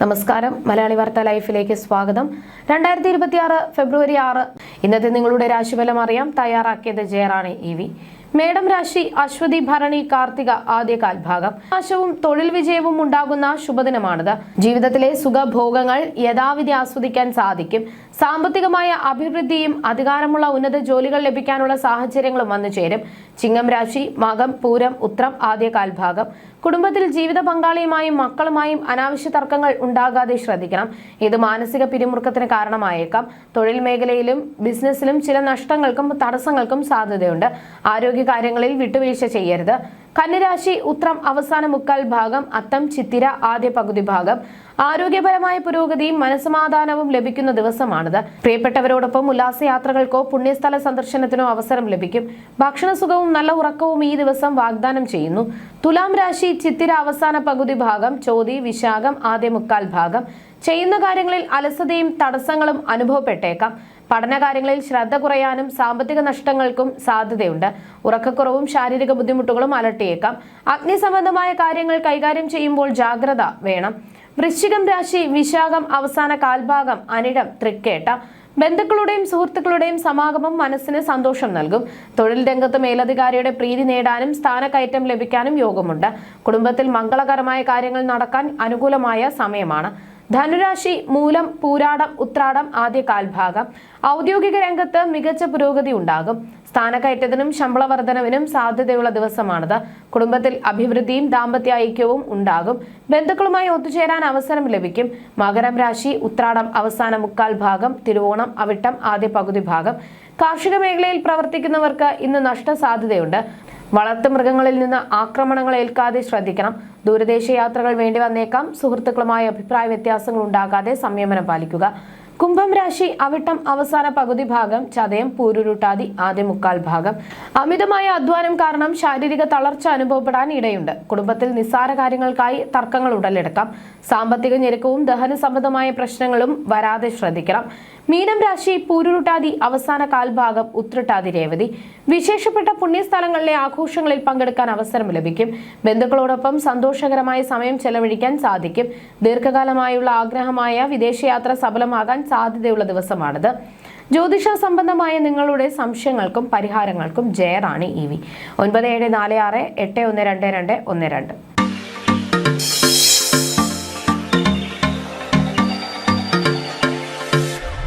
നമസ്കാരം, മലയാളി വാർത്ത ലൈഫിലേക്ക് സ്വാഗതം. 2026 ഫെബ്രുവരി 6 ഇന്നത്തെ നിങ്ങളുടെ രാശിഫലം അറിയാം. തയ്യാറാക്കിയത് ജയറാണി EV. മേടം രാശി അശ്വതി ഭരണി കാർത്തിക ആദ്യകാൽ ഭാഗം. നാശവും തൊഴിൽ വിജയവും ഉണ്ടാകുന്ന ശുഭദിനമാണിത്. ജീവിതത്തിലെ സുഖഭോഗങ്ങൾ യഥാവിധി ആസ്വദിക്കാൻ സാധിക്കും. സാമ്പത്തികമായ അഭിവൃദ്ധിയും അധികാരമുള്ള ഉന്നത ജോലികൾ ലഭിക്കാനുള്ള സാഹചര്യങ്ങളും വന്നു ചേരും. ചിങ്ങം രാശി മകം പൂരം ഉത്രം ആദ്യകാൽ ഭാഗം. കുടുംബത്തിൽ ജീവിത പങ്കാളിയുമായും മക്കളുമായും അനാവശ്യ തർക്കങ്ങൾ ഉണ്ടാകാതെ ശ്രദ്ധിക്കണം. ഇത് മാനസിക പിരിമുറുക്കത്തിന് കാരണമായേക്കാം. തൊഴിൽ മേഖലയിലും ബിസിനസ്സിലും ചില നഷ്ടങ്ങൾക്കും തടസ്സങ്ങൾക്കും സാധ്യതയുണ്ട്. ആരോഗ്യകാര്യങ്ങളിൽ വിട്ടുവീഴ്ച ചെയ്യരുത്. കന്നിരാശി ഉത്രം അവസാന മുക്കാൽ ഭാഗം, അത്തം ചിത്തിര ആദ്യ പകുതി ഭാഗം. ആരോഗ്യപരമായ പുരോഗതിയും മനസ്സമാധാനവും ലഭിക്കുന്ന ദിവസമാണിത്. പ്രിയപ്പെട്ടവരോടൊപ്പം ഉല്ലാസയാത്രകൾക്കോ പുണ്യസ്ഥല സന്ദർശനത്തിനോ അവസരം ലഭിക്കും. ഭക്ഷണസുഖവും നല്ല ഉറക്കവും ഈ ദിവസം വാഗ്ദാനം ചെയ്യുന്നു. തുലാം രാശി ചിത്തിര അവസാന പകുതി ഭാഗം, ചോതി വിശാഖം ആദ്യ മുക്കാൽ ഭാഗം. ചെയ്യുന്ന കാര്യങ്ങളിൽ അലസതയും തടസ്സങ്ങളും അനുഭവപ്പെട്ടേക്കാം. പഠനകാര്യങ്ങളിൽ ശ്രദ്ധ കുറയാനും സാമ്പത്തിക നഷ്ടങ്ങൾക്കും സാധ്യതയുണ്ട്. ഉറക്കക്കുറവും ശാരീരിക ബുദ്ധിമുട്ടുകളും അലട്ടിയേക്കാം. അഗ്നിസംബന്ധമായ കാര്യങ്ങൾ കൈകാര്യം ചെയ്യുമ്പോൾ ജാഗ്രത വേണം. വൃശ്ചികം രാശി വിശാഖം അവസാന കാൽഭാഗം, അനിഴം തൃക്കേട്ട. ബന്ധുക്കളുടെയും സുഹൃത്തുക്കളുടെയും സമാഗമം മനസ്സിന് സന്തോഷം നൽകും. തൊഴിൽ രംഗത്ത് മേലധികാരിയുടെ പ്രീതി നേടാനും സ്ഥാനക്കയറ്റം ലഭിക്കാനും യോഗമുണ്ട്. കുടുംബത്തിൽ മംഗളകരമായ കാര്യങ്ങൾ നടക്കാൻ അനുകൂലമായ സമയമാണ്. ധനുരാശി മൂലം പൂരാടം ഉത്രാടം ആദ്യ കാൽഭാഗം. ഔദ്യോഗിക രംഗത്ത് മികച്ച പുരോഗതി ഉണ്ടാകും. സ്ഥാനക്കയറ്റത്തിനും ശമ്പള വർധനവിനും സാധ്യതയുള്ള ദിവസമാണിത്. കുടുംബത്തിൽ അഭിവൃദ്ധിയും ദാമ്പത്യ ഐക്യവും ഉണ്ടാകും. ബന്ധുക്കളുമായി ഒത്തുചേരാൻ അവസരം ലഭിക്കും. മകരം രാശി ഉത്രാടം അവസാന മുക്കാൽ ഭാഗം, തിരുവോണം അവിട്ടം ആദ്യ പകുതി ഭാഗം. കാർഷിക മേഖലയിൽ പ്രവർത്തിക്കുന്നവർക്ക് ഇന്ന് നഷ്ടസാധ്യതയുണ്ട്. വളർത്തുമൃഗങ്ങളിൽ നിന്ന് ആക്രമണങ്ങൾ ഏൽക്കാതെ ശ്രദ്ധിക്കണം. ദൂരദേശ യാത്രകൾ വേണ്ടി വന്നേക്കാം. സുഹൃത്തുക്കളുമായി അഭിപ്രായ വ്യത്യാസങ്ങൾ ഉണ്ടാകാതെ സംയമനം പാലിക്കുക. കുംഭം രാശി അവിട്ടം അവസാന പകുതി ഭാഗം, ചതയം പൂരുരുട്ടാതി ആദ്യ മുക്കാൽ ഭാഗം. അമിതമായ അധ്വാനം കാരണം ശാരീരിക തളർച്ച അനുഭവപ്പെടാൻ ഇടയുണ്ട്. കുടുംബത്തിൽ നിസ്സാര കാര്യങ്ങൾക്കായി തർക്കങ്ങൾ ഉടലെടുക്കാം. സാമ്പത്തിക ഞെരുക്കവും ദഹന സംബന്ധമായ പ്രശ്നങ്ങളും വരാതെ ശ്രദ്ധിക്കണം. മീനം രാശി പൂരുരുട്ടാതി അവസാന കാൽഭാഗം, ഉത്രട്ടാതി രേവതി. വിശേഷപ്പെട്ട പുണ്യസ്ഥലങ്ങളിലെ ആഘോഷങ്ങളിൽ പങ്കെടുക്കാൻ അവസരം ലഭിക്കും. ബന്ധുക്കളോടൊപ്പം സന്തോഷകരമായ സമയം ചെലവഴിക്കാൻ സാധിക്കും. ദീർഘകാലമായുള്ള ആഗ്രഹമായ വിദേശയാത്ര സഫലമാകാൻ സാധ്യതയുള്ള ദിവസമാണിത്. ജ്യോതിഷ സംബന്ധമായ നിങ്ങളുടെ സംശയങ്ങൾക്കും പരിഹാരങ്ങൾക്കും ജയറാണി EV. 9746 812212.